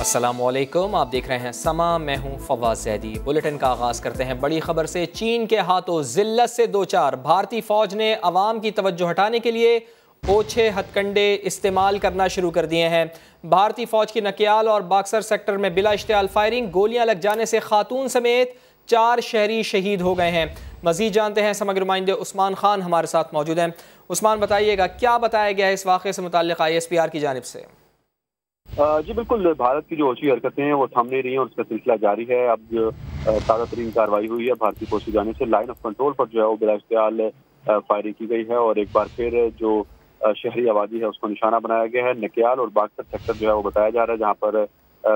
अस्सलामुअलैकुम, आप देख रहे हैं समा। मैं हूं फवाद ज़ैदी। बुलेटिन का आगाज़ करते हैं बड़ी खबर से। चीन के हाथों जिल्लत से दो चार, भारतीय फ़ौज ने अवाम की तवज्जो हटाने के लिए ओछे हथकंडे इस्तेमाल करना शुरू कर दिए हैं। भारतीय फ़ौज की नकियाल और बाक्सर सेक्टर में बिला इश्तियाल फायरिंग, गोलियां लग जाने से खातून समेत 4 शहरी शहीद हो गए हैं। मज़ीद जानते हैं, समग्र नुमाइंदे उस्मान खान हमारे साथ मौजूद हैं। उस्मान, बताइएगा क्या बताया गया है इस वाक़े से मुताल्लिक़ ISPR की जानिब से? जी बिल्कुल, भारत की जो ओछी हरकतें हैं वो थम नहीं रही हैं और उसका सिलसिला जारी है। अब जो ताज़ा तरीन कार्रवाई हुई है भारतीय फौज की जानिब से, लाइन ऑफ कंट्रोल पर जो है वो बिला इश्तियाल फायरिंग की गई है और एक बार फिर जो शहरी आबादी है उसको निशाना बनाया गया है। नकियाल और बाक्सर सेक्टर जो है वो बताया जा रहा है, जहाँ पर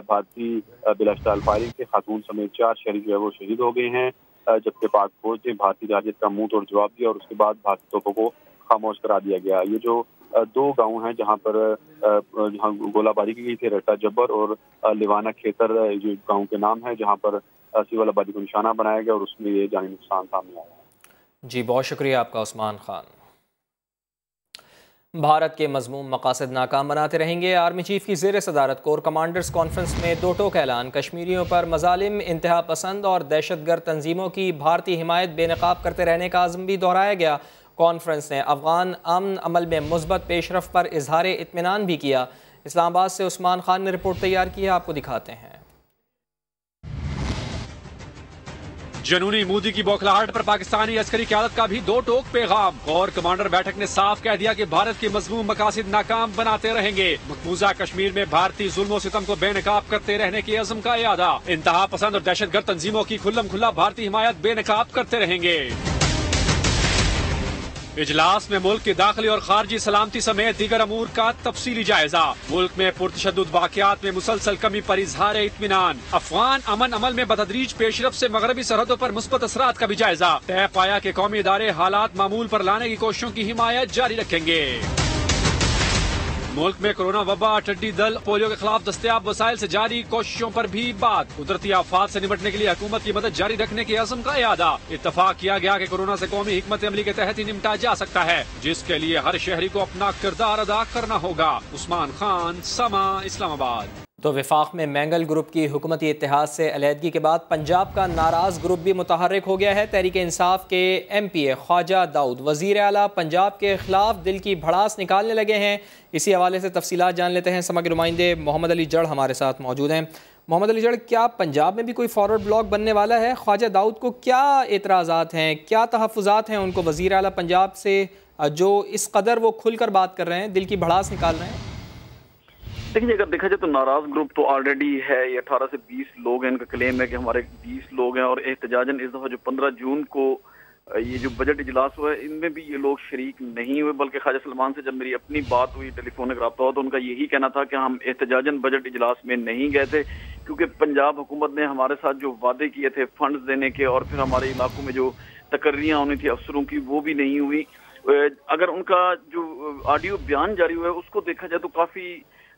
भारतीय बिला इश्तियाल फायरिंग के खातून समेत 4 शहरी जो है वो शहीद हो गए हैं, जबकि पाक फौज ने भारतीय राजद का मुंह तोड़ जवाब दिया और उसके बाद भारतीय तोपों को खामोश करा दिया गया। ये जो 2 गांव हैं जहां पर जहां गोलाबारी की गई थी, रट्टा जब्बर और लिवाना खेतर जो गांव के नाम है, जहां पर सिविल आबादी को निशाना बनाया गया और उसमें ये जानी नुकसान सामने आया है। जी, बहुत शुक्रिया आपका उस्मान खान। भारत के मज़मूम मकासद नाकाम बनाते रहेंगे। आर्मी चीफ की ज़ेर सदारत कोर कमांडर्स कॉन्फ्रेंस में 2 टोक ऐलान। कश्मीरियों पर मजालिम, इंतहा पसंद और दहशतगर्द तंजीमों की भारतीय हिमायत बेनकाब करते रहने का आज़म भी दोहराया गया। कॉन्फ्रेंस ने अफगान अमन अमल में मुस्बत पेशरफ पर इजहार इत्मीनान भी किया। इस्लामाबाद से उस्मान खान ने रिपोर्ट तैयार की है, आपको दिखाते हैं। जनूनी मोदी की बौखलाहट पर पाकिस्तानी अस्करी क़यादत का भी 2 टोक पैगाम। कोर कमांडर बैठक ने साफ कह दिया कि भारत के मजमूम मकासद नाकाम बनाते रहेंगे। मकबूजा कश्मीर में भारतीय जुल्म सितम को बेनकाब करते रहने के अज़म का इरादा। इंतहा पसंद और दहशतगर्द तंजीमों की खुल्लम खुल्ला भारतीय हिमायत बेनकाब करते रहेंगे। इजलास में मुल्क की दाखिली और खारजी सलामती समेत दीगर अमूर का तफसीली जायजा। मुल्क में पुरतशद्दुद वाक़यात में मुसलसल कमी पर इजहार इत्मीनान। अफगान अमन अमल में बतदरीज पेशरफ से मगरबी सरहदों पर मुस्बत असरात का भी जायजा। तय पाया कि कौमी इदारे हालात मामूल पर लाने की कोशिशों की हिमायत जारी रखेंगे। मुल्क में कोरोना वबा, टिड्डी दल, पोलियो के खिलाफ दस्तयाब वसाइल से जारी कोशिशों पर भी बात। कुदरती आफात से निपटने के लिए हुकूमत की मदद जारी रखने के अज़म का इरादा। इत्तफाक किया गया कि कोरोना से कौमी हिकमत अमली के तहत ही निपटा जा सकता है, जिसके लिए हर शहरी को अपना किरदार अदा करना होगा। उस्मान खान, समा, इस्लामाबाद। तो विफाक में मैंगल ग्रुप की हुकूमती इत्तेहाद से अलहदगी के बाद पंजाब का नाराज़ ग्रुप भी मुतहर्रिक हो गया है। तहरीक इंसाफ के MPA ख्वाजा दाऊद वज़ीर आला पंजाब के खिलाफ दिल की भड़ास निकालने लगे हैं। इसी हवाले से तफसीलात जान लेते हैं। समग्र नुमाइंदे मोहम्मद अली जड़ हमारे साथ मौजूद हैं। मोहम्मद अली जड़, क्या पंजाब में भी कोई फॉरवर्ड ब्लॉक बनने वाला है? ख्वाजा दाऊद को क्या एतराज़ात हैं, क्या तहफ़्फ़ुज़ात हैं उनको वज़ीर आला पंजाब से, जो इस कदर वो खुलकर बात कर रहे हैं, दिल की भड़ास निकाल रहे हैं? देखिए, अगर देखा जाए तो नाराज ग्रुप तो ऑलरेडी है। ये 18 से 20 लोग हैं। इनका क्लेम है कि हमारे 20 लोग हैं और एहतजाजन इस दफा जो 15 जून को ये जो बजट इजलास हुआ है, इनमें भी ये लोग शरीक नहीं हुए। बल्कि ख्वाजा सलमान से जब मेरी अपनी बात हुई, टेलीफोनिक रब्ता हुआ, तो उनका यही कहना था कि हम एहतजाजन बजट इजलास में नहीं गए थे, क्योंकि पंजाब हुकूमत ने हमारे साथ जो वादे किए थे फंड्स देने के और फिर हमारे इलाकों में जो तकर्रियाँ होनी थी अफसरों की, वो भी नहीं हुई। अगर उनका जो ऑडियो बयान जारी हुआ है उसको देखा जाए तो काफ़ी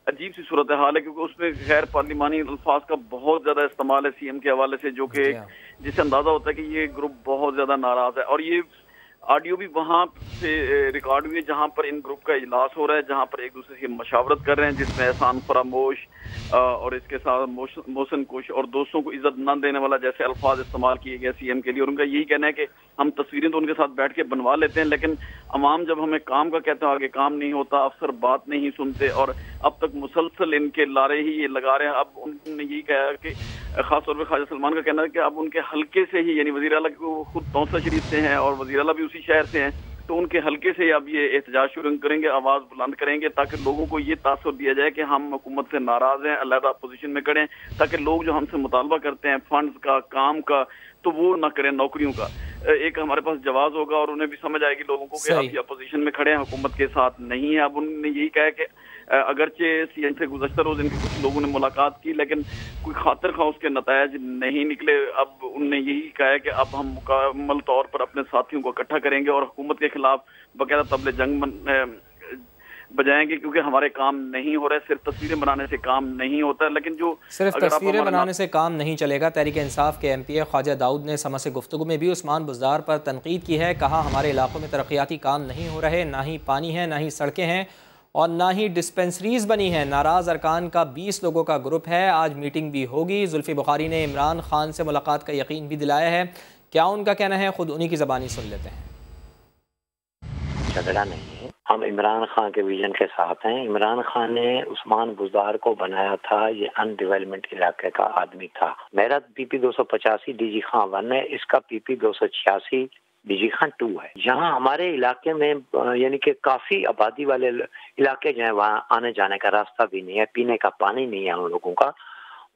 अजीब सी सूरत हाल है, क्योंकि उसमें गैर पार्लिमानी अल्फाज का बहुत ज्यादा इस्तेमाल है CM के हवाले से, जो कि जिससे अंदाजा होता है कि ये ग्रुप बहुत ज्यादा नाराज है। और ये ऑडियो भी वहाँ से रिकॉर्ड हुई है जहाँ पर इन ग्रुप का इजलास हो रहा है, जहाँ पर एक दूसरे से मशावरत कर रहे हैं, जिसमें एहसान फरामोश और इसके साथ मोहसिन कुश और दोस्तों को इज्जत न देने वाला जैसे अल्फाज इस्तेमाल किए गए CM के लिए। और उनका यही कहना है कि हम तस्वीरें तो उनके साथ बैठ के बनवा लेते हैं, लेकिन अवाम जब हमें काम का कहते हैं आगे काम नहीं होता, अफसर बात नहीं सुनते और अब तक मुसलसल इनके लारे ही ये लगा रहे हैं। अब उन्होंने यही कहा कि खास तौर पर ख्वाजा सलमान का कहना है कि अब उनके हल्के से ही, यानी वज़ीर आला को खुद तौसा शरीफ से हैं और वज़ीर आला भी उसी शहर से हैं, तो उनके हल्के से अब ये एहतजाज शुरू करेंगे, आवाज़ बुलंद करेंगे, ताकि लोगों को ये तासुर दिया जाए कि हम हुकूमत से नाराज़ हैं, अलहदा पोजीशन में खड़े हैं, ताकि लोग जो हमसे मुतालबा करते हैं फंड्स का, काम का, तो वो ना करें, नौकरियों का। एक हमारे पास जवाब होगा और उन्हें भी समझ आएगी लोगों को कि आप ये अपोजिशन में खड़े हैं, हुकूमत के साथ नहीं है। अब उन्होंने यही कहा कि अगरचे CM से गुज़श्ता रोज़ इनके कुछ लोगों ने मुलाकात की, लेकिन कोई खातिर खा उसके नतायज नहीं निकले। अब उन्होंने यही कहा है कि अब हम मुकम्मल तौर पर अपने साथियों को इकट्ठा करेंगे और हुकूमत के खिलाफ बाकायदा तबले जंग बजाएंगे, क्योंकि हमारे काम नहीं हो रहे। सिर्फ तस्वीरें बनाने से काम नहीं होता है, लेकिन जो सिर्फ तस्वीरें बनाने से काम नहीं चलेगा। तहरीक इंसाफ के MPA ख्वाजा दाऊद ने समा से गुफ्तगू में भी उस्मान बुज़दार पर तनकीद की है। कहा हमारे इलाकों में तरक्याती काम नहीं हो रहे, ना ही पानी है, ना ही सड़कें हैं और ना ही डिस्पेंसरीज बनी हैं। नाराज़ अरकान का 20 लोगों का ग्रुप है। आज मीटिंग भी होगी। जुल्फी बुखारी ने इमरान खान से मुलाकात का यकीन भी दिलाया है। क्या उनका कहना है, खुद उन्हीं की ज़बानी सुन लेते हैं। झगड़ा नहीं है, हम इमरान खान के विजन के साथ हैं। इमरान खान ने उस्मान बुज़दार को बनाया था, ये अनडेवलपमेंट इलाके का आदमी था। मेरा PP 285 DG खां 1 है, इसका PP 286 DG खां 2 है। जहाँ हमारे इलाके में यानी कि काफी आबादी वाले इलाके जो है वहाँ आने जाने का रास्ता भी नहीं है, पीने का पानी नहीं है उन लोगों का,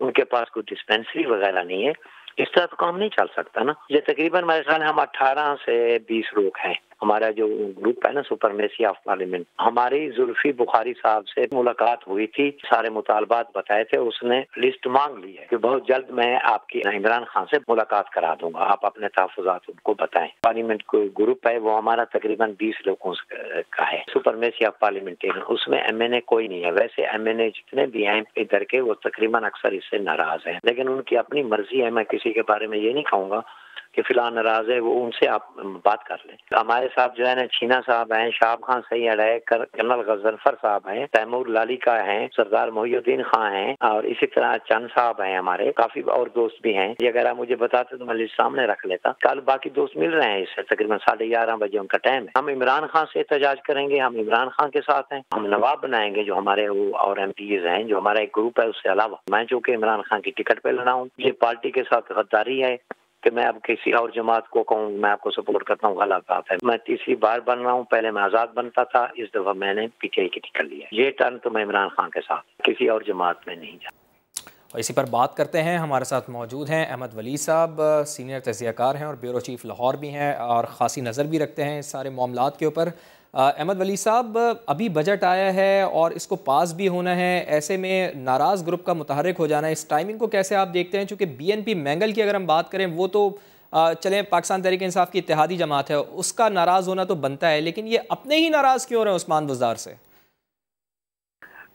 उनके पास कोई डिस्पेंसरी वगैरह नहीं है। इस तरह तो काम नहीं चल सकता ना। ये तकरीबन मेरे ख्याल हम 18 से 20 लोग हैं। हमारा जो ग्रुप है ना, सुपरमेसी ऑफ पार्लियामेंट, हमारी जुल्फी बुखारी साहब से मुलाकात हुई थी, सारे मुतालबात बताए थे, उसने लिस्ट मांग ली है कि बहुत जल्द मैं आपकी इमरान खान से मुलाकात करा दूंगा, आप अपने तहफ़्फ़ुज़ात उनको बताएं। पार्लियामेंट को ग्रुप है वो हमारा तकरीबन 20 लोगों का है, सुपरमेसी ऑफ पार्लियामेंटेरियन, उसमें MNA कोई नहीं है। वैसे MNA जितने भी हैं इधर के वो तकरीबन अक्सर इससे नाराज हैं, लेकिन उनकी अपनी मर्जी है। मैं किसी के बारे में ये नहीं कहूँगा कि फिलहाल नाराज है, वो उनसे आप बात कर लें। हमारे साथ जो है ना छीना साहब हैं, शाब खान सैयद है, कर्नल गजनफर साहब हैं, तैमूर लालिका हैं, सरदार मोहिउद्दीन खां हैं, और इसी तरह चंद साहब हैं हमारे, काफी और दोस्त भी हैं। ये अगर आप मुझे बताते तो मैं लिस्ट सामने रख लेता। कल बाकी दोस्त मिल रहे हैं, इससे तकरीबन 11:30 बजे उनका टाइम है। हम इमरान खान से एहतजाज करेंगे, हम इमरान खान के साथ हैं, हम नवाब बनाएंगे जो हमारे वो और MPs हैं, जो हमारा एक ग्रुप है। उससे अलावा मैं चूँकि इमरान खान की टिकट पे लड़ा हूँ, ये पार्टी के साथ गद्दारी है कि मैं अब किसी और जमात को कहूँ मैं आपको सपोर्ट करता हूँ, गलत बात है। मैं तीसरी बार बन रहा हूँ, पहले मैं आज़ाद बनता था, इस दफ़ा मैंने PTI की टिकट ली है। ये टर्न तो मैं इमरान खान के साथ, किसी और जमात में नहीं जा। और इसी पर बात करते हैं, हमारे साथ मौजूद हैं अहमद वली साहब, सीनियर तज़कियाकार हैं और ब्यूरो चीफ लाहौर भी हैं और ख़ासी नज़र भी रखते हैं इस सारे मामलात के ऊपर। अहमद वली साहब, अभी बजट आया है और इसको पास भी होना है, ऐसे में नाराज़ ग्रुप का मुतहर्रिक हो जाना, इस टाइमिंग को कैसे आप देखते हैं? चूँकि BNP मैंगल की अगर हम बात करें, वो तो चलें पाकिस्तान तहरीक इंसाफ की इत्तेहादी जमात है, उसका नाराज़ होना तो बनता है, लेकिन ये अपने ही नाराज़ क्यों हो रहे हैं उस्मान बुज़दार से?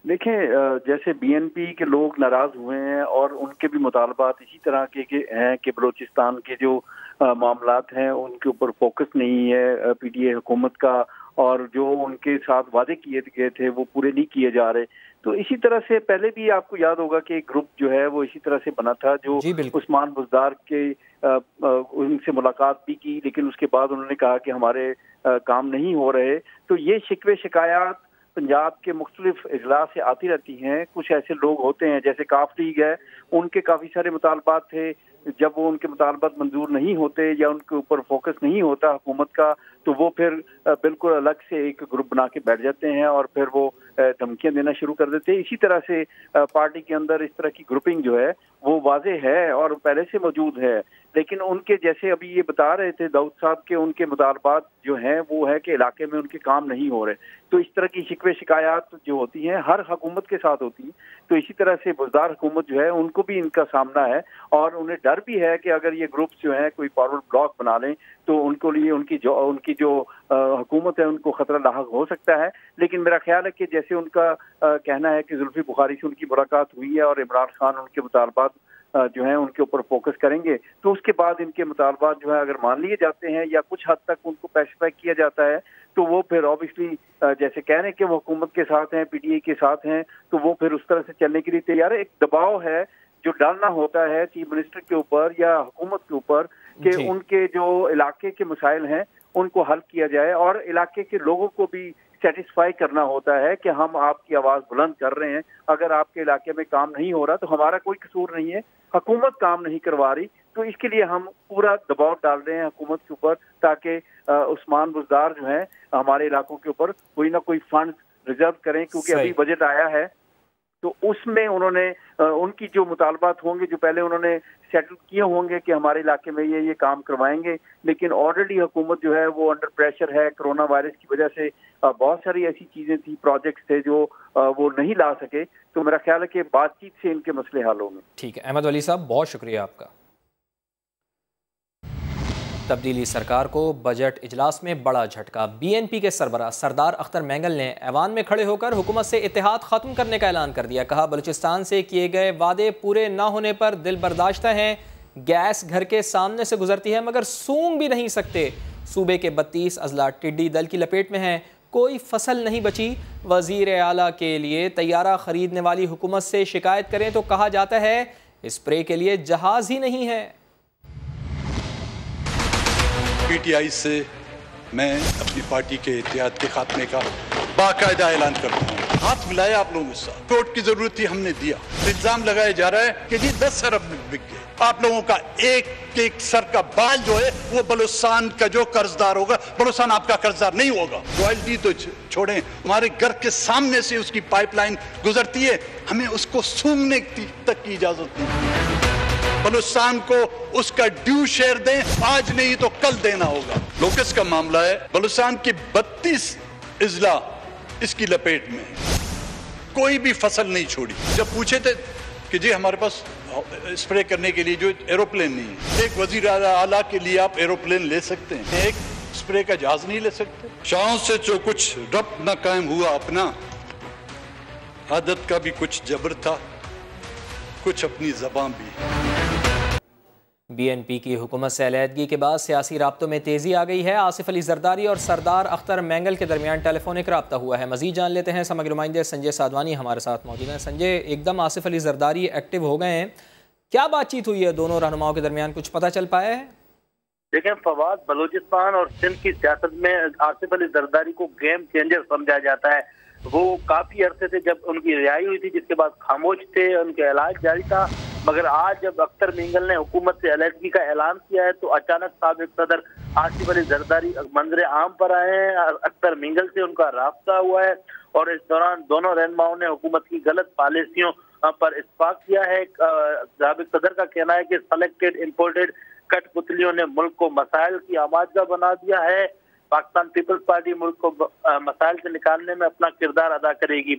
देखें, जैसे BNP के लोग नाराज हुए हैं और उनके भी मुतालबात इसी तरह के हैं कि बलूचिस्तान के जो मामलात हैं उनके ऊपर फोकस नहीं है PTI हुकूमत का, और जो उनके साथ वादे किए गए थे वो पूरे नहीं किए जा रहे। तो इसी तरह से पहले भी आपको याद होगा कि एक ग्रुप जो है वो इसी तरह से बना था, जो उस्मान बुज़दार के उनसे मुलाकात भी की, लेकिन उसके बाद उन्होंने कहा कि हमारे काम नहीं हो रहे। तो ये शिकवे शिकायत पंजाब के मुख्तलिफ इजलास से आती रहती हैं। कुछ ऐसे लोग होते हैं जैसे काफ लीग है, उनके काफ़ी सारे मुतालबात थे, जब वो उनके मुतालबात मंजूर नहीं होते या उनके ऊपर फोकस नहीं होता हुकूमत का, तो वो फिर बिल्कुल अलग से एक ग्रुप बना के बैठ जाते हैं और फिर वो धमकियां देना शुरू कर देते हैं। इसी तरह से पार्टी के अंदर इस तरह की ग्रुपिंग जो है वो वाजे है और पहले से मौजूद है। लेकिन उनके जैसे अभी ये बता रहे थे दाऊद साहब के, उनके मुतालबात जो हैं वो है कि इलाके में उनके काम नहीं हो रहे। तो इस तरह की शिकवे शिकायत जो होती हैं हर हुकूमत के साथ होती हैं। तो इसी तरह से बुज़दार हुकूमत जो है उनको भी इनका सामना है और उन्हें डर भी है कि अगर ये ग्रुप्स जो हैं कोई फॉरवर्ड ब्लॉक बना लें तो उनको लिए उनकी जो हुकूमत है उनको खतरा लाहक हो सकता है। लेकिन मेरा ख्याल है कि जैसे उनका कहना है कि जुल्फी बुखारी से उनकी मुलाकात हुई है और इमरान खान उनके मुतालबात जो है उनके ऊपर फोकस करेंगे, तो उसके बाद इनके मुतालबात जो है अगर मान लिए जाते हैं या कुछ हद तक उनको पैसिफाई किया जाता है, तो वो फिर ऑब्वियसली जैसे कह रहे हैं कि वो हुकूमत के साथ हैं, PTI के साथ हैं, तो वो फिर उस तरह से चलने के लिए तैयार है। एक दबाव है जो डालना होता है चीफ मिनिस्टर के ऊपर या हुकूमत के ऊपर कि उनके जो इलाके के मसाइल हैं उनको हल किया जाए और इलाके के लोगों को भी सेटिस्फाई करना होता है कि हम आपकी आवाज़ बुलंद कर रहे हैं। अगर आपके इलाके में काम नहीं हो रहा तो हमारा कोई कसूर नहीं है, हुकूमत काम नहीं करवा रही, तो इसके लिए हम पूरा दबाव डाल रहे हैं हुकूमत के ऊपर ताकि उस्मान बुज़दार जो है हमारे इलाकों के ऊपर कोई ना कोई फंड रिजर्व करें, क्योंकि अभी बजट आया है तो उसमें उन्होंने उनकी जो मुतालबात होंगे जो पहले उन्होंने सेटल किए होंगे कि हमारे इलाके में ये काम करवाएंगे, लेकिन ऑलरेडी हुकूमत जो है वो अंडर प्रेशर है। कोरोना वायरस की वजह से बहुत सारी ऐसी चीज़ें थी, प्रोजेक्ट्स थे जो वो नहीं ला सके। तो मेरा ख्याल है कि बातचीत से इनके मसले हल होंगे। ठीक है अहमद वली साहब, बहुत शुक्रिया आपका। तब्दीली सरकार को बजट इजलास में बड़ा झटका। BNP के सरबराह सरदार अख्तर मैंगल ने ऐवान में खड़े होकर हुकूमत से इत्तेहाद ख़त्म करने का ऐलान कर दिया। कहा बलूचिस्तान से किए गए वादे पूरे ना होने पर दिल बर्दाश्ता हैं। गैस घर के सामने से गुजरती है मगर सूंघ भी नहीं सकते। सूबे के 32 अजला टिड्डी दल की लपेट में हैं। کوئی فصل نہیں بچی۔ وزیر اعلیٰ کے لیے طیارہ خریدنے والی حکومت سے شکایت کریں تو کہا جاتا ہے اسپرے کے لیے جہاز ہی نہیں ہے۔ پی ٹی آئی سے میں اپنی پارٹی کے اتحاد کے خاتمے کا باقاعدہ اعلان کرتا ہوں۔ ہاتھ ملایا آپ لوگوں کے ساتھ، ووٹ کی ضرورت تھی ہم نے دیا۔ الزام لگایا جا رہا ہے کہ جی 10 ارب میں بک گئے۔ آپ لوگوں کا ایک سر کا بال جو ہے وہ بلوچستان کا جو قرضدار ہوگا، بلوچستان آپ کا قرضدار نہیں ہوگا۔ رائلٹی تو چھوڑیں، ہمارے گھر کے سامنے سے اس کی پائپ لائن گزرتی ہے، ہمیں اس کو سونگھنے تک کی اجازت نہیں۔ بلوچستان کو اس کا ڈیو شیئر دیں، آج نہیں تو کل دینا ہوگا۔ لوکس کا معاملہ ہے، بلوچستان کی 32 اضلاع اس کی لپیٹ میں، کوئی بھی فصل نہیں چھوڑی۔ جب پوچھے تھے کہ جی ہمارے پاس اسپرے کرنے کے لیے جو ایروپلین نہیں ہے، ایک وزیر اعلیٰ کے لیے آپ ایروپلین لے سکتے ہیں، ایک اسپرے کا جہاز نہیں لے سکتے؟ شاہوں سے جو کچھ ربط نہ قائم ہوا اپنا، عادت کا بھی کچھ جبر تھا، کچھ اپنی زبان بھی۔ بی این پی کی حکومت سے علیحدگی کے بعد سیاسی رابطوں میں تیزی آ گئی ہے۔ آصف علی زرداری اور سردار اختر مینگل کے درمیان ٹیلی فونک رابطہ ہوا ہے۔ مزید جان لیتے ہیں، سماجی نمائندے سنجے سادوانی ہمارے ساتھ موجود ہیں۔ سنجے، ایک دم آصف علی زرداری ایکٹیو ہو گئے ہیں، کیا بات چیت ہوئی ہے دونوں رہنماؤں کے درمیان، کچھ پتہ چل پایا ہے؟ دیکھیں فواد، بلوچستان اور سندھ کی سیاست میں آصف علی زرداری کو گیم چینجر سمجھا جاتا ہے۔ وہ کافی عرصے سے جب ان کی رہائی ہوئی تھی، جس کے بعد خاموش تھے، ان کا علاج جاری تھا، مگر آج جب اختر مینگل نے حکومت سے علیحدگی کا اعلان کیا ہے تو اچانک سابق صدر آصف علی زرداری منظر عام پر آئے ہیں۔ اختر مینگل سے ان کا رابطہ ہوا ہے اور اس دوران دونوں رہنماؤں نے حکومت کی غلط پالیسیوں پر اتفاق کیا ہے۔ سابق صدر کا کہنا ہے کہ سلیکٹڈ امپورٹڈ کٹ پتلیوں نے ملک کو مسائل کی آمادگاہ بنا دیا ہے۔ پاکستان پیپلز پارٹی ملک کو مسائل سے نکالنے میں اپنا کردار ادا کرے گی۔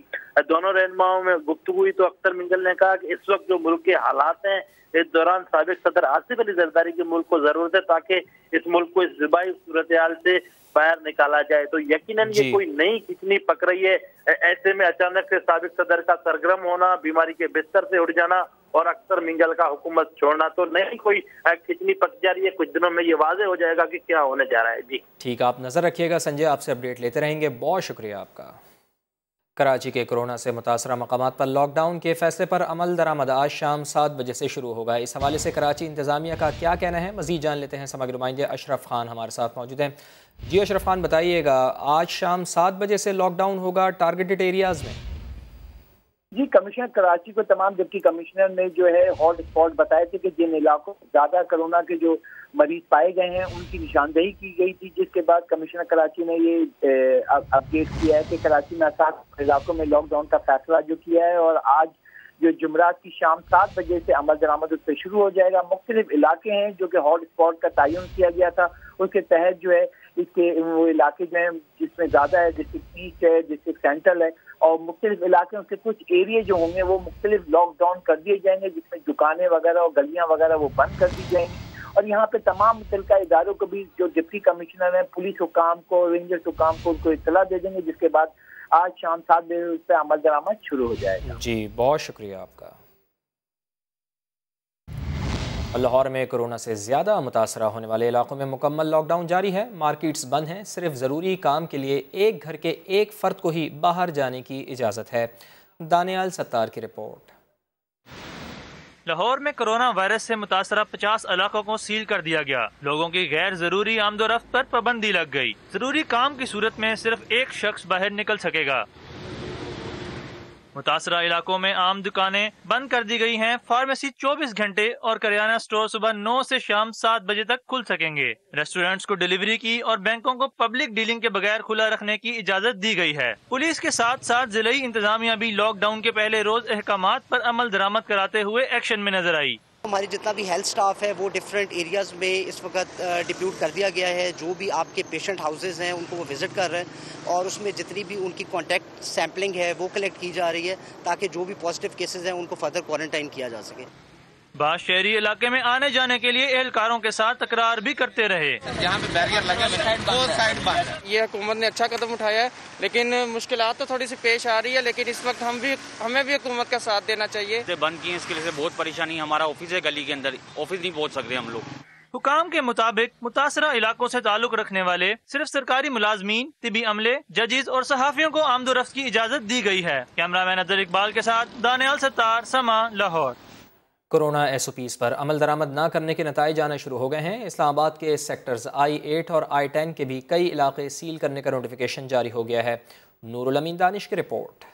دونوں رہنماؤں میں گفتگو ہوئی تو اختر مینگل نے کہا کہ اس وقت جو ملک کے حالات ہیں، اس دوران سابق صدر آصف علی زرداری کے ملک کو ضرورت ہے تاکہ اس ملک کو اس وبائی صورتحال سے باہر نکالا جائے۔ تو یقیناً یہ کوئی نئی کھچنی پک رہی ہے۔ ایسے میں اچانک سے سابق صدر کا سرگرم ہونا، بیماری کے بستر سے اٹھ جانا اور اختر مینگل کا حکومت چھوڑنا تو نہیں کوئی کھچنی پک جا رہی ہے۔ کچھ دنوں میں یہ واضح ہو جائے گا کہ کیا ہونے جا رہا ہے۔ جی ٹھیک، آپ نظر رکھیے گا سنجے، آپ سے اپڈیٹ لیتے رہیں گے، بہت شکریہ آپ کا۔ کراچی کے کورونا سے متاثرہ مقامات پر لاک ڈاؤن کے فیصلے پر عمل درآمد آج شام 7 بجے سے شروع ہوگا۔ اس حوالے سے کراچی انتظامیہ کا کیا کہنا ہے، مزید جان لیتے ہیں۔ سماجی نمائندے اشرف خان ہمارے ساتھ موجود ہیں۔ جی اشرف خان، بتائیے گا، آج شام 7 بجے سے لاک ڈاؤن ہوگا ٹارگیٹڈ ایریاز میں؟ جی، کمشنر کراچی کو تمام ڈپٹی کمشنر نے جو ہے ہاٹ اسپاٹ بتائے تھے کہ جن علاقوں میں زیادہ کرونا کے جو مریض پائے گئے ہیں ان کی نشاندہی کی گئی تھی، جس کے بعد کمشنر کراچی نے یہ اپڈیٹ کیا ہے کہ کراچی میں 7 علاقوں میں لاک ڈاؤن کا فیصلہ جو کیا ہے اور آج جو جمعرات کی شام 7 بجے سے عمل درآمد اس پہ شروع ہو جائے گا۔ مختلف علاقے ہیں جو کہ ہاٹ اسپاٹ کا تعین کیا گیا تھا، اس کے تحت جو ہے اس کے وہ علاقے جو ہیں جس میں زیادہ ہے، ڈسٹرکٹ ایسٹ ہے، ڈسٹرکٹ سینٹرل ہے، اور مختلف علاقے کے کچھ ایریے جو ہوں گے وہ مختلف لاک ڈاؤن کر دیے جائیں گے، جس میں دکانیں وغیرہ اور گلیاں وغیرہ وہ بند کر دی جائیں گی۔ اور یہاں پہ تمام متعلقہ اداروں کو بھی، جو ڈپٹی کمشنر ہیں، پولیس حکام کو، رینجرز حکام کو، ان کو اطلاع دے دیں گے، جس کے بعد آج شام 7 بجے اس پہ عمل درآمد شروع ہو جائے گا۔ جی بہت شکریہ آپ کا۔ لاہور میں کورونا سے زیادہ متاثرہ ہونے والے علاقوں میں مکمل لاک ڈاؤن جاری ہے۔ مارکیٹس بند ہیں، صرف ضروری کام کے لیے ایک گھر کے ایک فرد کو ہی باہر جانے کی اجازت ہے۔ دانیال ستار کی رپورٹ۔ لاہور میں کرونا وائرس سے متاثرہ 50 علاقوں کو سیل کر دیا گیا۔ لوگوں کی غیر ضروری آمد و رفت پر پابندی لگ گئی۔ ضروری کام کی صورت میں صرف ایک شخص باہر نکل سکے گا۔ متاثرہ علاقوں میں عام دکانیں بند کر دی گئی ہیں۔ فارمیسی 24 گھنٹے اور کریانہ سٹور صبح 9 سے شام 7 بجے تک کھل سکیں گے۔ ریسٹورینٹس کو ڈیلیوری کی اور بینکوں کو پبلک ڈیلنگ کے بغیر کھلا رکھنے کی اجازت دی گئی ہے۔ پولیس کے ساتھ ساتھ ضلعی انتظامیہ بھی لاک ڈاؤن کے پہلے روز احکامات پر عمل درآمد کراتے ہوئے ایکشن میں نظر آئی۔ ہماری جتنا بھی ہیلتھ سٹاف ہے وہ ڈیفرنٹ ایریاز میں اس وقت ڈپیوٹ کر دیا گیا ہے۔ جو بھی آپ کے پیشنٹ ہاؤسز ہیں ان کو وہ وزٹ کر رہے ہیں اور اس میں جتنی بھی ان کی کانٹیکٹ سیمپلنگ ہے وہ کلیکٹ کی جا رہی ہے تاکہ جو بھی پازیٹیو کیسز ہیں ان کو فردر کوارنٹائن کیا جا سکے۔ بعض شہری علاقے میں آنے جانے کے لیے اہلکاروں کے ساتھ تکرار بھی کرتے رہے۔ یہاں پہ بیریئر لگے وہ سائڈ بند ہے۔ یہ حکومت نے اچھا قدم اٹھایا ہے، لیکن مشکلات تو تھوڑی سی پیش آ رہی ہے، لیکن اس وقت ہمیں بھی حکومت کا ساتھ دینا چاہیے۔ بند کیے اس کے لیے بہت پریشانی، ہمارا آفس ہے گلی کے اندر، آفس نہیں پہنچ سکتے ہم لوگ۔ हुकाम के मुताबिक मुतासरा इलाकों से ताल्लुक रखने वाले सिर्फ सरकारी मुलाजमीन, तिबी अमले, जजेस और सहाफियों को आमदोरफ्त की इजाज़त दी गई है। कैमरामैन अब्दुल इकबाल के साथ दानियाल सत्तार, समा, लाहौर। कोरोना SOPs पर अमल दरामद न करने के नताइज आने शुरू हो गए हैं। इस्लामाबाद के सेक्टर्स I-8 और I-10 के भी कई इलाके सील करने का नोटिफिकेशन जारी हो गया है। नूरुल अमीन दानिश की रिपोर्ट।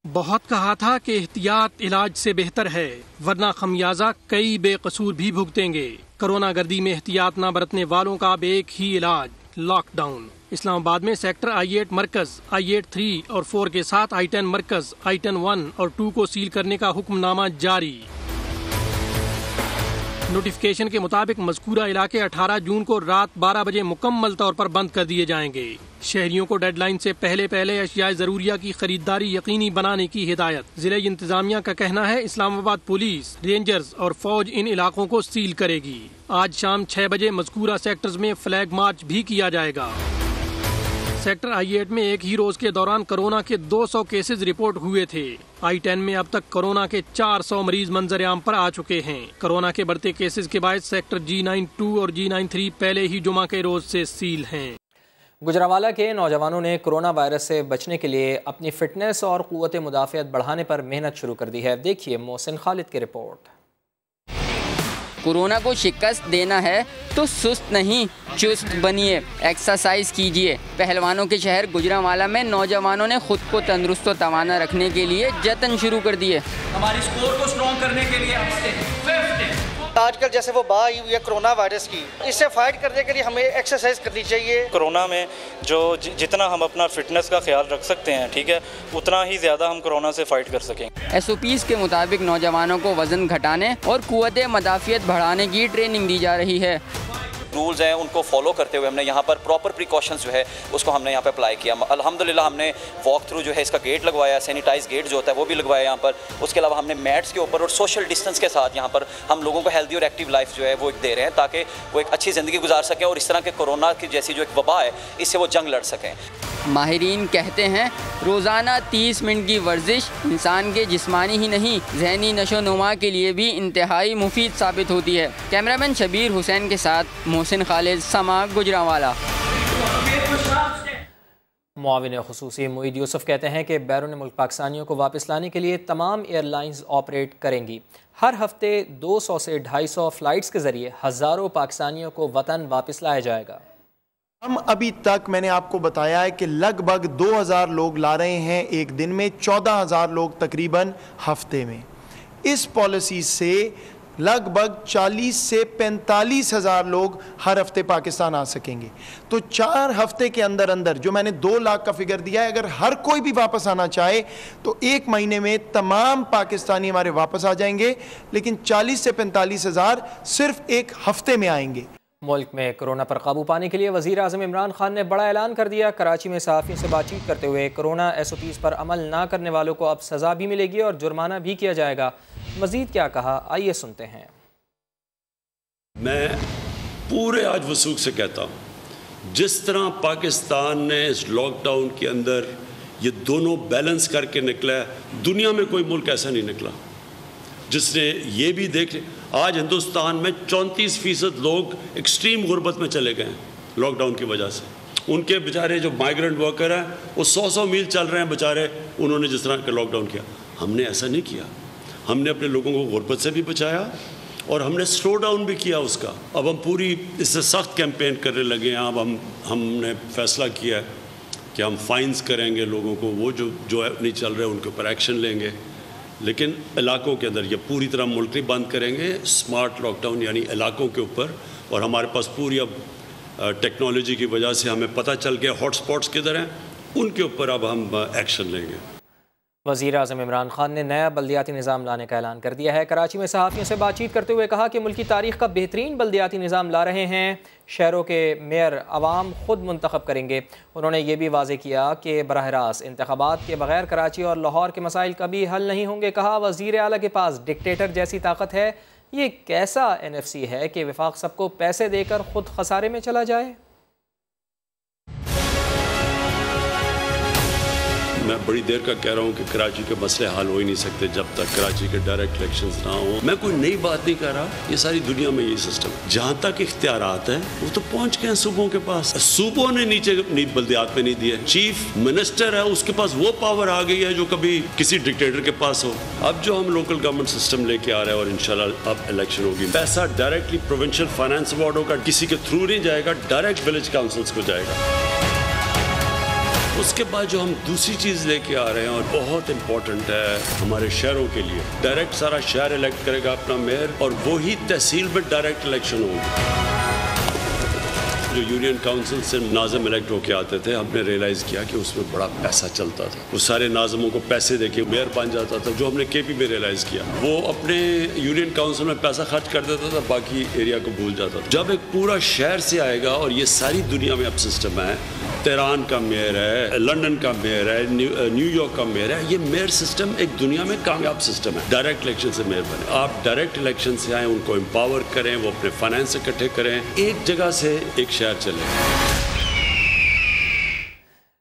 बहुत कहा था कि एहतियात इलाज से बेहतर है, वरना खमियाजा कई बेकसूर भी भुगतेंगे। कोरोना गर्दी में एहतियात न बरतने वालों का अब एक ही इलाज, लॉकडाउन। इस्लामाबाद में सेक्टर I-8 मरकज, I-8 3 और 4 के साथ I-10 मरकज, I-10 1 और 2 को सील करने का हुक्मनामा जारी। नोटिफिकेशन के मुताबिक मज़कूरा इलाके 18 जून को रात 12 बजे मुकम्मल तौर पर बंद कर दिए जाएंगे। शहरियों को डेडलाइन से पहले अशियाए ज़रूरिया की खरीदारी यकीनी बनाने की हिदायत। ज़िले इंतजामिया का कहना है इस्लामाबाद पुलिस, रेंजर्स और फौज इन इलाकों को सील करेगी। आज शाम 6 बजे मज़कूरा सेक्टर्स में फ्लैग मार्च भी किया जाएगा। सेक्टर I-8 में एक ही रोज के दौरान कोरोना के 200 केसेस रिपोर्ट हुए थे। I-10 में अब तक कोरोना के 400 मरीज मंजर-ए-आम पर आ चुके हैं। कोरोना के बढ़ते केसेस के बाद सेक्टर G92 और G93 पहले ही जुमा के रोज से सील हैं। गुजरावाला के नौजवानों ने कोरोना वायरस से बचने के लिए अपनी फिटनेस और क़ुव्वत मुदाफ़ियत बढ़ाने पर मेहनत शुरू कर दी है। देखिए मोहसिन खालिद की रिपोर्ट। कोरोना को शिकस्त देना है तो सुस्त नहीं, चुस्त बनिए, एक्सरसाइज कीजिए। पहलवानों के शहर गुजरावाला में नौजवानों ने खुद को तंदुरुस्त और तवाना रखने के लिए जतन शुरू कर दिए। हमारी स्कोर को स्ट्रॉन्ग करने के लिए आजकल जैसे वो बात आई हुई है कोरोना वायरस की, इससे फाइट करने के लिए हमें एक्सरसाइज करनी चाहिए। कोरोना में जो जितना हम अपना फिटनेस का ख्याल रख सकते हैं, ठीक है, उतना ही ज़्यादा हम कोरोना से फाइट कर सकेंगे। SOPs के मुताबिक नौजवानों को वजन घटाने और क़ुव्वत मुदाफ़ियत बढ़ाने की ट्रेनिंग दी जा रही है। रूल्स हैं उनको फॉलो करते हुए हमने यहाँ पर प्रॉपर प्रिकॉशंस जो है उसको हमने यहाँ पे अप्लाई किया। अल्हम्दुलिल्लाह हमने वॉक थ्रू जो है इसका गेट लगवाया, सैनिटाइज गेट जो होता है वो भी लगवाया यहाँ पर। उसके अलावा हमने मैट्स के ऊपर और सोशल डिस्टेंस के साथ यहाँ पर हम लोगों को हेल्दी और एक्टिव लाइफ जो है वो दे रहे हैं, ताकि वो एक अच्छी ज़िंदगी गुजार सकें और इस तरह के कोरोना की जैसी जो एक वबा है इससे वो जंग लड़ सकें। माहिरीन कहते हैं रोज़ाना 30 मिनट की वर्जिश इंसान के जिस्मानी ही नहीं ज़हनी नशोनुमा के लिए भी इंतहाई मुफीद साबित होती है। कैमरामैन शबीर हुसैन के साथ मोहसिन खालिद, समा, गुजरावाला। मुआविन खुसूसी मुईद यूसुफ कहते हैं कि बैरून मुल्क पाकिस्तानियों को वापस लाने के लिए तमाम एयरलाइंस ऑपरेट करेंगी। हर हफ्ते 200 से 250 फ़्लाइट्स के ज़रिए हज़ारों पाकिस्तानियों को वतन वापस लाया जाएगा। हम अभी तक मैंने आपको बताया है कि लगभग 2000 लोग ला रहे हैं एक दिन में, 14,000 लोग तकरीबन हफ्ते में। इस पॉलिसी से लगभग 40 से 45,000 लोग हर हफ्ते पाकिस्तान आ सकेंगे। तो 4 हफ्ते के अंदर अंदर जो मैंने 2 लाख का फिगर दिया है, अगर हर कोई भी वापस आना चाहे तो 1 महीने में तमाम पाकिस्तानी हमारे वापस आ जाएंगे, लेकिन 40 से 45,000 सिर्फ एक हफ्ते में आएंगे। मुल्क में कोरोना पर काबू पाने के लिए वज़ीर आज़म इमरान खान ने बड़ा ऐलान कर दिया। कराची में सहाफ़ियों से बातचीत करते हुए कोरोना SOPs पर अमल ना करने वालों को अब सज़ा भी मिलेगी और जुर्माना भी किया जाएगा। मज़ीद क्या कहा, आइए सुनते हैं। मैं पूरे आज वसूख से कहता हूँ, जिस तरह पाकिस्तान ने इस लॉकडाउन के अंदर ये दोनों बैलेंस करके निकला है, दुनिया में कोई मुल्क ऐसा नहीं निकला जिसने ये भी देख। आज हिंदुस्तान में 34% लोग एक्सट्रीम गुर्बत में चले गए हैं लॉकडाउन की वजह से। उनके बेचारे जो माइग्रेंट वर्कर हैं वो 100 मील चल रहे हैं बेचारे, उन्होंने जिस तरह का लॉकडाउन किया। हमने ऐसा नहीं किया, हमने अपने लोगों को गुर्बत से भी बचाया और हमने स्लो डाउन भी किया उसका। अब हम पूरी इससे सख्त कैंपेन करने लगे हैं। अब हमने फैसला किया है कि हम फाइन्स करेंगे लोगों को, वो जो नहीं चल रहे उनके ऊपर एक्शन लेंगे। लेकिन इलाकों के अंदर ये पूरी तरह मुल्क नहीं बंद करेंगे, स्मार्ट लॉकडाउन यानी इलाकों के ऊपर। और हमारे पास पूरी अब टेक्नोलॉजी की वजह से हमें पता चल गया हॉट स्पॉट्स किधर हैं, उनके ऊपर अब हम एक्शन लेंगे। वज़ीर आज़म इमरान खान ने नया बल्दियाती निज़ाम लाने का ऐलान कर दिया है। कराची में सहाफ़ियों से बातचीत करते हुए कहा कि मुल्क की तारीख़ का बेहतरीन बल्दियाती निज़ाम ला रहे हैं। शहरों के मेयर अवाम खुद मुंतखब करेंगे। उन्होंने ये भी वाज़ेह किया कि बराह रास्त इंतख़ाबात के बगैर कराची और लाहौर के मसाइल कभी हल नहीं होंगे। कहा वज़ीर आला के पास डिक्टेटर जैसी ताकत है। ये कैसा NFC है कि वफाक सबको पैसे देकर खुद खसारे में चला जाए। मैं बड़ी देर का कह रहा हूँ कि कराची के मसले हल हो ही नहीं सकते जब तक कराची के डायरेक्ट इलेक्शंस ना हो। मैं कोई नई बात नहीं कर रहा, ये सारी दुनिया में ये सिस्टम है। जहाँ तक इख्तियारात हैं वो तो पहुँच गए हैं सूबों के पास। सूबों ने नीचे बल्दियात में नहीं दिए। चीफ मिनिस्टर है, उसके पास वो पावर आ गई है जो कभी किसी डिक्टेटर के पास हो। अब जो हम लोकल गवर्नमेंट सिस्टम लेके आ रहे हैं और इंशाल्लाह अब इलेक्शन होगी, पैसा डायरेक्टली प्रोविंशियल फाइनेंस बोर्डों का किसी के थ्रू नहीं जाएगा, डायरेक्ट विलेज काउंसिल्स को जाएगा। उसके बाद जो हम दूसरी चीज़ लेके आ रहे हैं और बहुत इंपॉर्टेंट है हमारे शहरों के लिए, डायरेक्ट सारा शहर इलेक्ट करेगा अपना मेयर और वही तहसील में डायरेक्ट इलेक्शन होगी। जो यूनियन काउंसिल से नाज़म इलेक्ट होके आते थे, हमने रियलाइज़ किया कि उसमें बड़ा पैसा चलता था। वो सारे नाज़मों को पैसे देके मेयर बन जाता था। जो हमने केपी में रियलाइज़ किया, वो अपने यूनियन काउंसिल में पैसा खर्च कर देता था, बाकी एरिया को भूल जाता था। जब एक पूरा शहर से आएगा और ये सारी दुनिया में अब सिस्टम है, तेहरान का मेयर है, लंदन का मेयर है, न्यूयॉर्क का मेयर है, ये मेयर सिस्टम एक दुनिया में कामयाब सिस्टम है। डायरेक्ट इलेक्शन से मेयर बने, आप डायरेक्ट इलेक्शन से आए, उनको एम्पावर करें, वो अपने फाइनेंस इकट्ठे करें, एक जगह से एक शहर चले।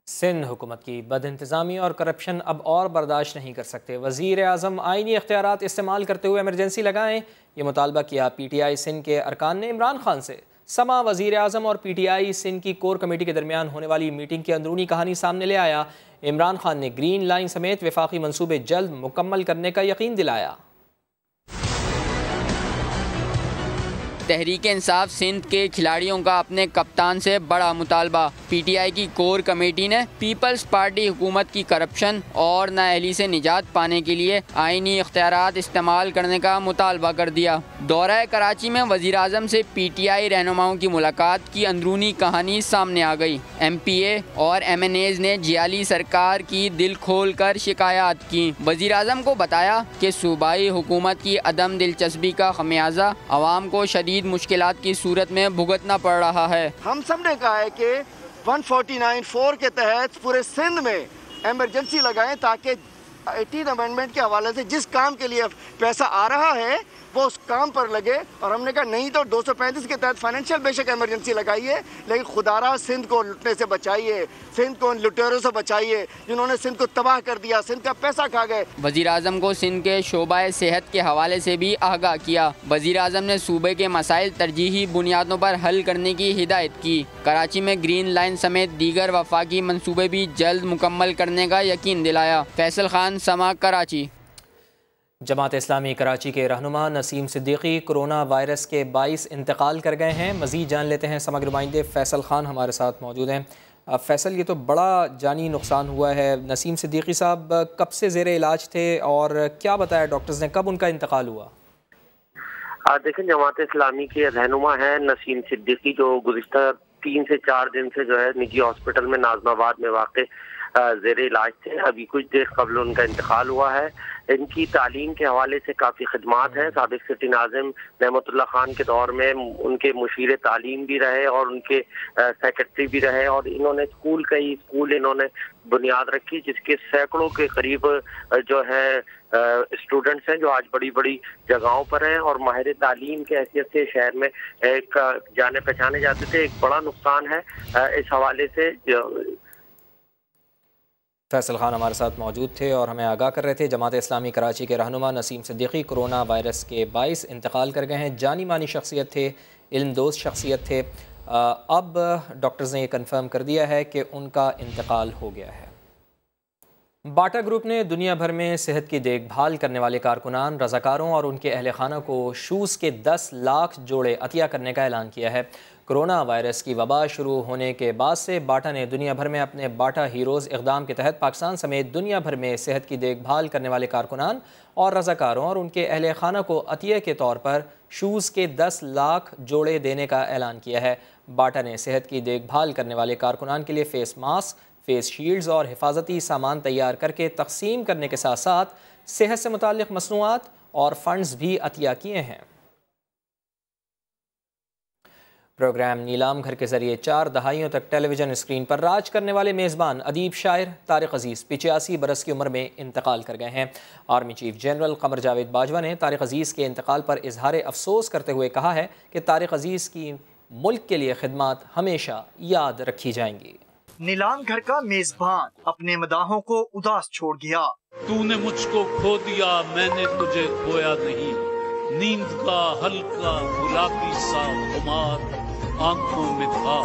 सिंध हुकूमत की बदइंतज़ामी और करप्शन अब और बर्दाश्त नहीं कर सकते। वज़ीर आज़म आइनी इख्तियारात इस्तेमाल करते हुए एमरजेंसी लगाएं, ये मुतालबा किया PTI सिंध के अरकान ने इमरान खान से। समा वज़ीर आज़म और PTI सिंध की कोर कमेटी के दरमियान होने वाली मीटिंग की अंदरूनी कहानी सामने ले आया। इमरान खान ने ग्रीन लाइन समेत वफाकी मंसूबे जल्द मुकम्मल करने का यकीन दिलाया। तहरीक इंसाफ सिंध के खिलाड़ियों का अपने कप्तान से बड़ा मुतालबा। PTI की कोर कमेटी ने पीपल्स पार्टी हुकूमत की करप्शन और नाअहली से निजात पाने के लिए आइनी इख्तियारात इस्तेमाल करने का मुतालबा कर दिया। दौरा कराची में वज़ीर आज़म से PTI रहनुमाओं की मुलाकात की अंदरूनी कहानी सामने आ गई। MPA और MNAs ने जियाली सरकार की दिल खोल कर शिकायत की। वज़ीर आज़म को बताया कि सूबाई हुकूमत की अदम दिलचस्पी का खमियाजा आवाम को शदीद मुश्किलात की सूरत में भुगतना पड़ रहा है। हम सब ने कहा है कि 149(4) के तहत पूरे सिंध में एमरजेंसी लगाएं ताकि 18 अमेंडमेंट के हवाले से जिस काम के लिए पैसा आ रहा है वो उस काम पर लगे। और हमने कहा नहीं तो 235 के तहत फाइनेंशियल बेशक एमरजेंसी लगाइए, लेकिन खुदारा सिंध को लुटने से बचाइए, सिंध को लुटेरों से बचाइए जिन्होंने सिंध को तबाह कर दिया, सिंध का पैसा खा गए। वज़ीर आज़म को सिंध के शोबा सेहत के हवाले से भी आगाह किया। वज़ीर आज़म ने सूबे के मसाइल तरजीही बुनियादों पर हल करने की हिदायत की। कराची में ग्रीन लाइन समेत दीगर वफाकी मंसूबे भी जल्द मुकम्मल करने का यकीन दिलाया। फैसल खान, समा, कराची। जमात इस्लामी कराची के रहनुमा नसीम सिद्दीकी कोरोना वायरस के 22 इंतकाल कर गए हैं। मज़ीद जान लेते हैं, समग्र नुमाइंदे फैसल खान हमारे साथ मौजूद हैं। फैसल, ये तो बड़ा जानी नुकसान हुआ है। नसीम सिद्दीकी साहब कब से ज़ेरे इलाज थे और क्या बताया डॉक्टर्स ने, कब उनका इंतकाल हुआ? देखें, जमात इस्लामी के रहनुमा है नसीम सिद्दीकी, जो गुज़िश्ता 3 से 4 दिन से जो है निजी हॉस्पिटल में नाज़माबाद में वाक़ ज़ेरे इलाज थे। अभी कुछ देर कबल उनका इंतकाल हुआ है। इनकी तालीम के हवाले से काफ़ी खिदमात हैं। साबिक़ सिटी नाज़िम नेमतुल्लाह खान के दौर में उनके मुशीर तालीम भी रहे और उनके सेक्रेटरी भी रहे, और इन्होंने कई स्कूल इन्होंने बुनियाद रखी, जिसके सैकड़ों के करीब जो है स्टूडेंट्स हैं जो आज बड़ी बड़ी जगहों पर हैं और माहिर तालीम के हैसियत से शहर में एक जाने पहचाने जाते थे। एक बड़ा नुकसान है इस हवाले से। फैसल खान हमारे साथ मौजूद थे और हमें आगाह कर रहे थे। जमात इस्लामी कराची के रहनुमा नसीम सिद्दीकी कोरोना वायरस के 22 इंतकाल कर गए हैं। जानी मानी शख्सियत थे, इल्मदोज़ शख्सियत थे। अब डॉक्टर्स ने ये कन्फर्म कर दिया है कि उनका इंतकाल हो गया है। बाटा ग्रुप ने दुनिया भर में सेहत की देखभाल करने वाले कारकुनान, रज़ाकारों और उनके अहल खाना को शूज़ के 10 लाख जोड़े अतिया करने का ऐलान किया है। कोरोना वायरस की वबा शुरू होने के बाद से बाटा ने दुनिया भर में अपने बाटा हीरोज़ इक़दाम के तहत पाकिस्तान समेत दुनिया भर में सेहत की देखभाल करने वाले कारकुनान और रज़ाकारों और उनके अहल खाना को अतिया के तौर पर शूज़ के 10 लाख जोड़े देने का ऐलान किया है। बाटा ने सेहत की देखभाल करने वाले कारकुनान के लिए फ़ेस मास्क, फेस शील्ड्स और हिफाजती सामान तैयार करके तकसीम करने के साथ साथ सेहत से मुताल्लिक़ मसनूआत और फ़ंड्स भी अतिया किए हैं। प्रोग्राम नीलाम घर के ज़रिए 4 दहाइयों तक टेलीविज़न स्क्रीन पर राज करने वाले मेज़बान अदीब शायर तारिक अज़ीज़ 85 बरस की उम्र में इंतकाल कर गए हैं। Army chief general Qamar Javed Bajwa ने तारिक अज़ीज़ के इंतकाल पर इजहार अफसोस करते हुए कहा है कि तारिक अज़ीज़ की मुल्क के लिए खिदमात हमेशा याद रखी जाएंगी। नीलाम घर का मेजबान अपने मदाहों को उदास छोड़ गया। तूने मुझको खो दिया, मैंने तुझे खोया नहीं। नींद का हल्का गुलाबी सा खुमार आंखों में था,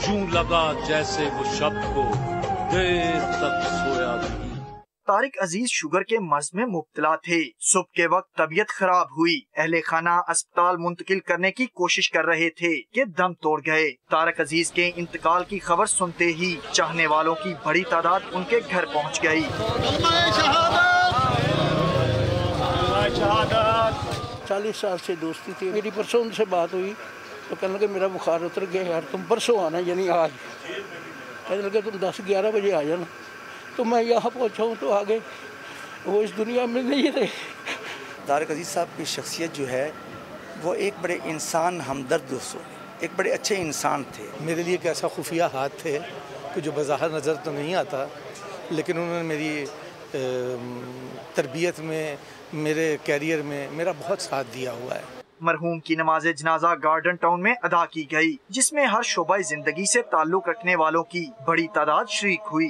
यूं लगा जैसे वो शब को देर तक सोया नहीं। तारिक अजीज शुगर के मर्ज में मुब्तला थे। सुबह के वक्त तबीयत खराब हुई। अहले खाना अस्पताल मुंतकिल करने की कोशिश कर रहे थे कि दम तोड़ गए। तारिक अजीज के इंतकाल की खबर सुनते ही चाहने वालों की बड़ी तादाद उनके घर पहुंच गई। 40 साल से दोस्ती थी मेरी। परसों उनसे बात हुई तो कहने लगे मेरा बुखार उतर गया यार, तुम परसों आना, यानी आज। कहने लगे तुम 10-11 बजे आ जाना। तो मैं यहाँ पहुँचा हूँ तो आगे वो इस दुनिया में नहीं रहे। तारिक अजीज साहब की शख्सियत जो है वो एक बड़े इंसान, हमदर्द दोस्तों, एक बड़े अच्छे इंसान थे। मेरे लिए एक ऐसा खुफिया हाथ थे कि जो बज़ाहिर नज़र तो नहीं आता, लेकिन उन्होंने मेरी तरबियत में, मेरे कैरियर में मेरा बहुत साथ दिया हुआ है। मरहूम की नमाज जनाजा गार्डन टाउन में अदा की गई, जिसमें हर शोबा जिंदगी से ताल्लुक रखने वालों की बड़ी तादाद शरीक हुई।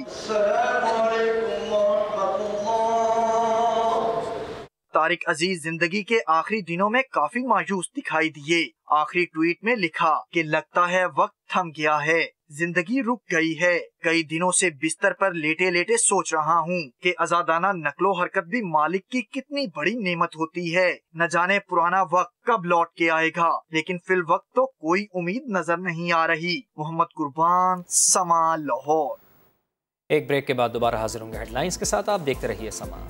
तारिक अजीज जिंदगी के आखिरी दिनों में काफी मायूस दिखाई दिए। आखिरी ट्वीट में लिखा कि लगता है वक्त थम गया है, जिंदगी रुक गई है। कई दिनों से बिस्तर पर लेटे लेटे सोच रहा हूँ कि आजादाना नकलो हरकत भी मालिक की कितनी बड़ी नेमत होती है। न जाने पुराना वक्त कब लौट के आएगा, लेकिन फिल वक्त तो कोई उम्मीद नजर नहीं आ रही। मोहम्मद कुर्बान, समा, लाहौर। एक ब्रेक के बाद दोबारा हाजिर होंगे हेडलाइंस के साथ। आप देखते रहिए समा।